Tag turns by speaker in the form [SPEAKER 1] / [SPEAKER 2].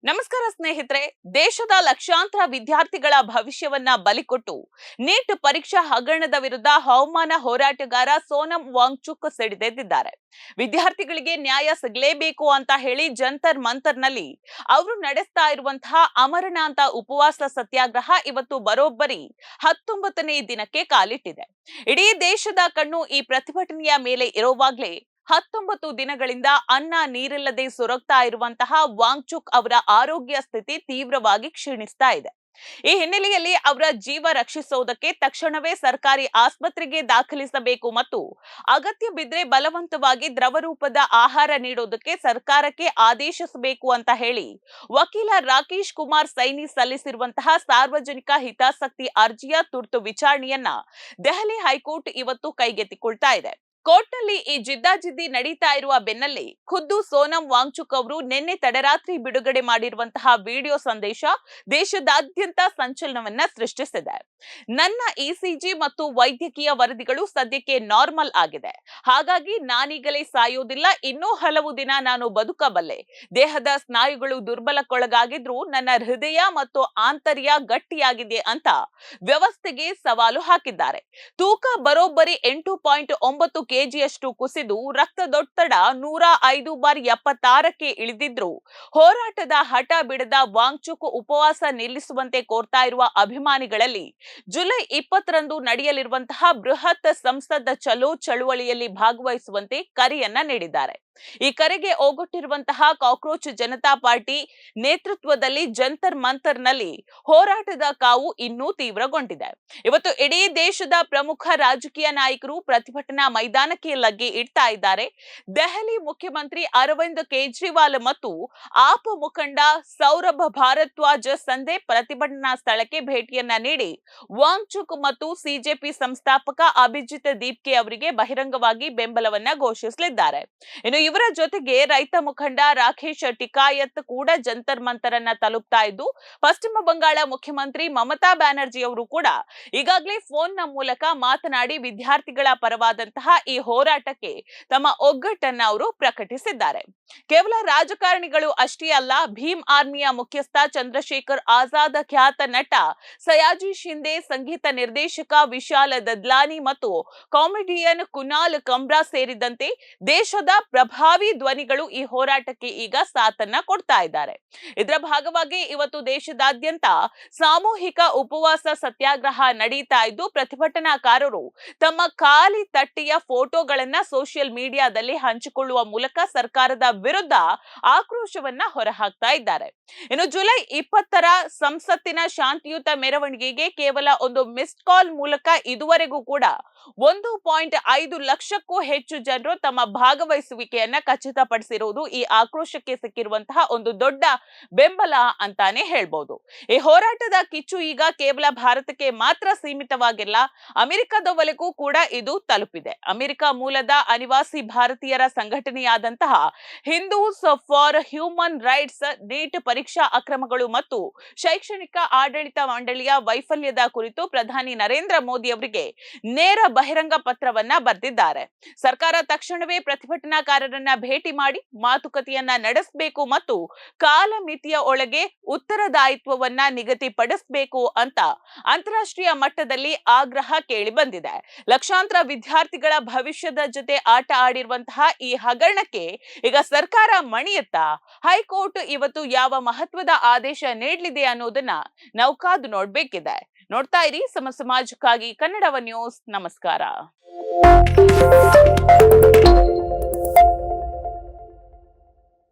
[SPEAKER 1] ನಮಸ್ಕಾರ ಸ್ನೇಹಿತರೆ. ದೇಶದ ಲಕ್ಷಾಂತರ ವಿದ್ಯಾರ್ಥಿಗಳ ಭವಿಷ್ಯವನ್ನ ಬಲಿಕೊಟ್ಟು ನೀಟ್ ಪರೀಕ್ಷಾ ಹಗರಣದ ವಿರುದ್ಧ ಹವಾಮಾನ ಹೋರಾಟಗಾರ ಸೋನಂ ವಾಂಗ್ಚುಕ್ ಸಿಡಿದೆದ್ದಿದ್ದಾರೆ. ವಿದ್ಯಾರ್ಥಿಗಳಿಗೆ ನ್ಯಾಯ ಸಿಗಲೇಬೇಕು ಅಂತ ಹೇಳಿ ಜಂತರ್ ಮಂತರ್ನಲ್ಲಿ ಅವರು ನಡೆಸ್ತಾ ಇರುವಂತಹ ಅಮರನಾಥ ಉಪವಾಸ ಸತ್ಯಾಗ್ರಹ ಇವತ್ತು ಬರೋಬ್ಬರಿ 19ನೇ ದಿನಕ್ಕೆ ಕಾಲಿಟ್ಟಿದೆ. ಇಡೀ ದೇಶದ ಕಣ್ಣು ಈ ಪ್ರತಿಭಟನೆಯ ಮೇಲೆ ಇರುವಾಗಲೇ 19 ದಿನಗಳಿಂದ ಅನ್ನ ನೀರಿಲ್ಲದೆ ಸೊರಗ್ತಾ ಇರುವಂತಹ ವಾಂಗ್ಚುಕ್ ಅವರ ಆರೋಗ್ಯ ಸ್ಥಿತಿ ತೀವ್ರವಾಗಿ ಕ್ಷೀಣಿಸ್ತಾ ಇದೆ. ಈ ಹಿನ್ನೆಲೆಯಲ್ಲಿ ಅವರ ಜೀವ ರಕ್ಷಿಸೋದಕ್ಕೆ ತಕ್ಷಣವೇ ಸರ್ಕಾರಿ ಆಸ್ಪತ್ರೆಗೆ ದಾಖಲಿಸಬೇಕು ಮತ್ತು ಅಗತ್ಯ ಬಿದ್ರೆ ಬಲವಂತವಾಗಿ ದ್ರವ ರೂಪದ ಆಹಾರ ನೀಡೋದಕ್ಕೆ ಸರ್ಕಾರಕ್ಕೆ ಆದೇಶಿಸಬೇಕು ಅಂತ ಹೇಳಿ ವಕೀಲ ರಾಕೇಶ್ ಕುಮಾರ್ ಸೈನಿ ಸಲ್ಲಿಸಿರುವಂತಹ ಸಾರ್ವಜನಿಕ ಹಿತಾಸಕ್ತಿ ಅರ್ಜಿಯ ತುರ್ತು ವಿಚಾರಣೆಯನ್ನ ದೆಹಲಿ ಹೈಕೋರ್ಟ್ ಇವತ್ತು ಕೈಗೆತ್ತಿಕೊಳ್ತಾ ಇದೆ. ಕೋರ್ಟ್ನಲ್ಲಿ ಈ ಜಿದ್ದಾಜಿದ್ದಿ ನಡೀತಾ ಇರುವ ಬೆನ್ನಲ್ಲೇ ಖುದ್ದು ಸೋನಂ ವಾಂಗ್ಚುಕ್ ಅವರು ನಿನ್ನೆ ತಡರಾತ್ರಿ ಬಿಡುಗಡೆ ಮಾಡಿರುವಂತಹ ವಿಡಿಯೋ ಸಂದೇಶ ದೇಶದಾದ್ಯಂತ ಸಂಚಲನವನ್ನ ಸೃಷ್ಟಿಸಿದೆ. ನನ್ನ ಇಸಿಜಿ ಮತ್ತು ವೈದ್ಯಕೀಯ ವರದಿಗಳು ಸದ್ಯಕ್ಕೆ ನಾರ್ಮಲ್ ಆಗಿದೆ. ಹಾಗಾಗಿ ನಾನೀಗಲೇ ಸಾಯೋದಿಲ್ಲ. ಇನ್ನೂ ಹಲವು ದಿನ ನಾನು ಬದುಕಬಲ್ಲೆ. ದೇಹದ ಸ್ನಾಯುಗಳು ದುರ್ಬಲಕ್ಕೊಳಗಾಗಿದ್ರೂ ನನ್ನ ಹೃದಯ ಮತ್ತು ಆಂತರ್ಯ ಗಟ್ಟಿಯಾಗಿದೆ ಅಂತ ವ್ಯವಸ್ಥೆಗೆ ಸವಾಲು ಹಾಕಿದ್ದಾರೆ. ತೂಕ ಬರೋಬ್ಬರಿ 8.9 ಕೆಜಿಯಷ್ಟು ಕುಸಿದು ರಕ್ತದೊತ್ತಡ 105/76ಕ್ಕೆ ಇಳಿದಿದ್ರು ಹೋರಾಟದ ಹಠ ಬಿಡದ ವಾಂಗ್ಚುಕ್ ಉಪವಾಸ ನಿಲ್ಲಿಸುವಂತೆ ಕೋರ್ತಾ ಇರುವ ಅಭಿಮಾನಿಗಳಲ್ಲಿ ಜುಲೈ 20ರಂದು ನಡೆಯಲಿರುವಂತಹ ಬೃಹತ್ ಸಂಸದ್ ಚಲೋ ಚಳುವಳಿಯಲ್ಲಿ ಭಾಗವಹಿಸುವಂತೆ ಕರೆಯನ್ನ ನೀಡಿದ್ದಾರೆ. ಈ ಕರೆಗೆ ಓಗೊಟ್ಟಿರುವಂತಹ ಕಾಕ್ರೋಚ್ ಜನತಾ ಪಾರ್ಟಿ ನೇತೃತ್ವದಲ್ಲಿ ಜಂತರ್ ಮಂತರ್ನಲ್ಲಿ ಹೋರಾಟದ ಕಾವು ಇನ್ನೂ ತೀವ್ರಗೊಂಡಿದೆ. ಇವತ್ತು ಇಡೀ ದೇಶದ ಪ್ರಮುಖ ರಾಜಕೀಯ ನಾಯಕರು ಪ್ರತಿಭಟನಾ ಮೈದಾನಕ್ಕೆ ಲಗ್ಗೆ ಇಡ್ತಾ ಇದ್ದಾರೆ. ದೆಹಲಿ ಮುಖ್ಯಮಂತ್ರಿ ಅರವಿಂದ್ ಕೇಜ್ರಿವಾಲ್ ಮತ್ತು ಆಪ್ ಮುಖಂಡ ಸೌರಭ್ ಭಾರದ್ವಾಜ್ ಸಂಧೆ ಪ್ರತಿಭಟನಾ ಸ್ಥಳಕ್ಕೆ ಭೇಟಿಯನ್ನ ನೀಡಿ ವಾಂಗ್ಚುಕ್ ಮತ್ತು ಸಿಜೆಪಿ ಸಂಸ್ಥಾಪಕ ಅಭಿಜಿತ್ ದೀಪ್ಕೆ ಅವರಿಗೆ ಬಹಿರಂಗವಾಗಿ ಬೆಂಬಲವನ್ನ ಘೋಷಿಸಲಿದ್ದಾರೆ. ಇನ್ನು ಇವರ ಜೊತೆಗೆ ರೈತ ಮುಖಂಡ ರಾಕೇಶ್ ಟಿಕಾಯತ್ ಕೂಡ ಜಂತರ್ ಮಂತರನ್ನ ತಲುಪ್ತಾ ಇದ್ದು, ಪಶ್ಚಿಮ ಬಂಗಾಳ ಮುಖ್ಯಮಂತ್ರಿ ಮಮತಾ ಬ್ಯಾನರ್ಜಿ ಅವರು ಕೂಡ ಈಗಾಗಲೇ ಫೋನ್ನ ಮೂಲಕ ಮಾತನಾಡಿ ವಿದ್ಯಾರ್ಥಿಗಳ ಪರವಾದಂತಹ ಈ ಹೋರಾಟಕ್ಕೆ ತಮ್ಮ ಒಗ್ಗಟ್ಟನ್ನ ಅವರು ಪ್ರಕಟಿಸಿದ್ದಾರೆ. ಕೇವಲ ರಾಜಕಾರಣಿಗಳು ಅಷ್ಟೇ ಅಲ್ಲ, ಭೀಮ್ ಆರ್ಮಿಯ ಮುಖ್ಯಸ್ಥ ಚಂದ್ರಶೇಖರ್ ಆಜಾದ್, ಖ್ಯಾತ ನಟ ಸಯಾಜಿ ಶಿಂದೆ, ಸಂಗೀತ ನಿರ್ದೇಶಕ ವಿಶಾಲ್ ದದ್ಲಾನಿ ಮತ್ತು ಕಾಮಿಡಿಯನ್ ಕುನಾಲ್ ಕಮ್ರಾ ಸೇರಿದಂತೆ ದೇಶದ ಪ್ರಭಾವಿ ಧ್ವನಿಗಳು ಈ ಹೋರಾಟಕ್ಕೆ ಈಗ ಸಾಥನ್ನ ಕೊಡ್ತಾ ಇದ್ದಾರೆ. ಇದರ ಭಾಗವಾಗಿ ಇವತ್ತು ದೇಶದಾದ್ಯಂತ ಸಾಮೂಹಿಕ ಉಪವಾಸ ಸತ್ಯಾಗ್ರಹ ನಡೀತಾ ಇದ್ದು, ಪ್ರತಿಭಟನಾಕಾರರು ತಮ್ಮ ಖಾಲಿ ತಟ್ಟೆಯ ಫೋಟೋಗಳನ್ನ ಸೋಷಿಯಲ್ ಮೀಡಿಯಾದಲ್ಲಿ ಹಂಚಿಕೊಳ್ಳುವ ಮೂಲಕ ಸರ್ಕಾರದ ವಿರುದ್ಧ ಆಕ್ರೋಶವನ್ನ ಹೊರಹಾಕ್ತಾ ಇದ್ದಾರೆ. ಇನ್ನು ಜುಲೈ 20ರ ಸಂಸತ್ತಿನ ಶಾಂತಿಯುತ ಮೆರವಣಿಗೆಗೆ ಕೇವಲ ಒಂದು ಮಿಸ್ಡ್ ಕಾಲ್ ಮೂಲಕ ಇದುವರೆಗೂ ಕೂಡ 1.5 ಲಕ್ಷಕ್ಕೂ ಹೆಚ್ಚು ಜನರು ತಮ್ಮ ಭಾಗವಹಿಸುವಿಕೆಯನ್ನ ಖಚಿತಪಡಿಸಿರುವುದು ಈ ಆಕ್ರೋಶಕ್ಕೆ ಸಿಕ್ಕಿರುವಂತಹ ಒಂದು ದೊಡ್ಡ ಬೆಂಬಲ ಅಂತಾನೆ ಹೇಳ್ಬೋದು. ಈ ಹೋರಾಟದ ಕಿಚ್ಚು ಈಗ ಕೇವಲ ಭಾರತಕ್ಕೆ ಮಾತ್ರ ಸೀಮಿತವಾಗಿಲ್ಲ, ಅಮೆರಿಕದವರೆಗೂ ಕೂಡ ಇದು ತಲುಪಿದೆ. ಅಮೆರಿಕ ಮೂಲದ ಅನಿವಾಸಿ ಭಾರತೀಯರ ಸಂಘಟನೆಯಾದಂತಹ Hindus for human rights NEET ಪರೀಕ್ಷಾ ಅಕ್ರಮಗಳು ಮತ್ತು ಶೈಕ್ಷಣಿಕ ಆಡಳಿತ ಮಂಡಳಿಯ ವೈಫಲ್ಯದ ಕುರಿತು ಪ್ರಧಾನಿ ನರೇಂದ್ರ ಮೋದಿ ಅವರಿಗೆ ನೇರ ಬಹಿರಂಗ ಪತ್ರವನ್ನ ಬರೆದಿದ್ದಾರೆ. ಸರ್ಕಾರ ತಕ್ಷಣವೇ ಪ್ರತಿಭಟನಾಕಾರರನ್ನ ಭೇಟಿ ಮಾಡಿ ಮಾತುಕತೆಯನ್ನ ನಡೆಸಬೇಕು ಮತ್ತು ಕಾಲಮಿತಿಯ ಒಳಗೆ ಉತ್ತರದಾಯಿತ್ವವನ್ನ ನಿಗದಿಪಡಿಸಬೇಕು ಅಂತ ಅಂತಾರಾಷ್ಟ್ರೀಯ ಮಟ್ಟದಲ್ಲಿ ಆಗ್ರಹ ಕೇಳಿ ಬಂದಿದೆ. ಲಕ್ಷಾಂತರ ವಿದ್ಯಾರ್ಥಿಗಳ ಭವಿಷ್ಯದ ಜೊತೆ ಆಟ ಆಡಿರುವಂತಹ ಈ ಹಗರಣಕ್ಕೆ ಈಗ ಸರ್ಕಾರ ಮಣಿಯುತ್ತಾ? ಹೈಕೋರ್ಟ್ ಇವತ್ತು ಯಾವ ಮಹತ್ವದ ಆದೇಶ ನೀಡಲಿದೆ ಅನ್ನೋದನ್ನ ನಾವು ಕಾದು ನೋಡ್ಬೇಕಿದೆ. ನೋಡ್ತಾ ಇರಿ ಸಮಾಜಕ್ಕಾಗಿ ಕನ್ನಡವ ನ್ಯೂಸ್. ನಮಸ್ಕಾರ.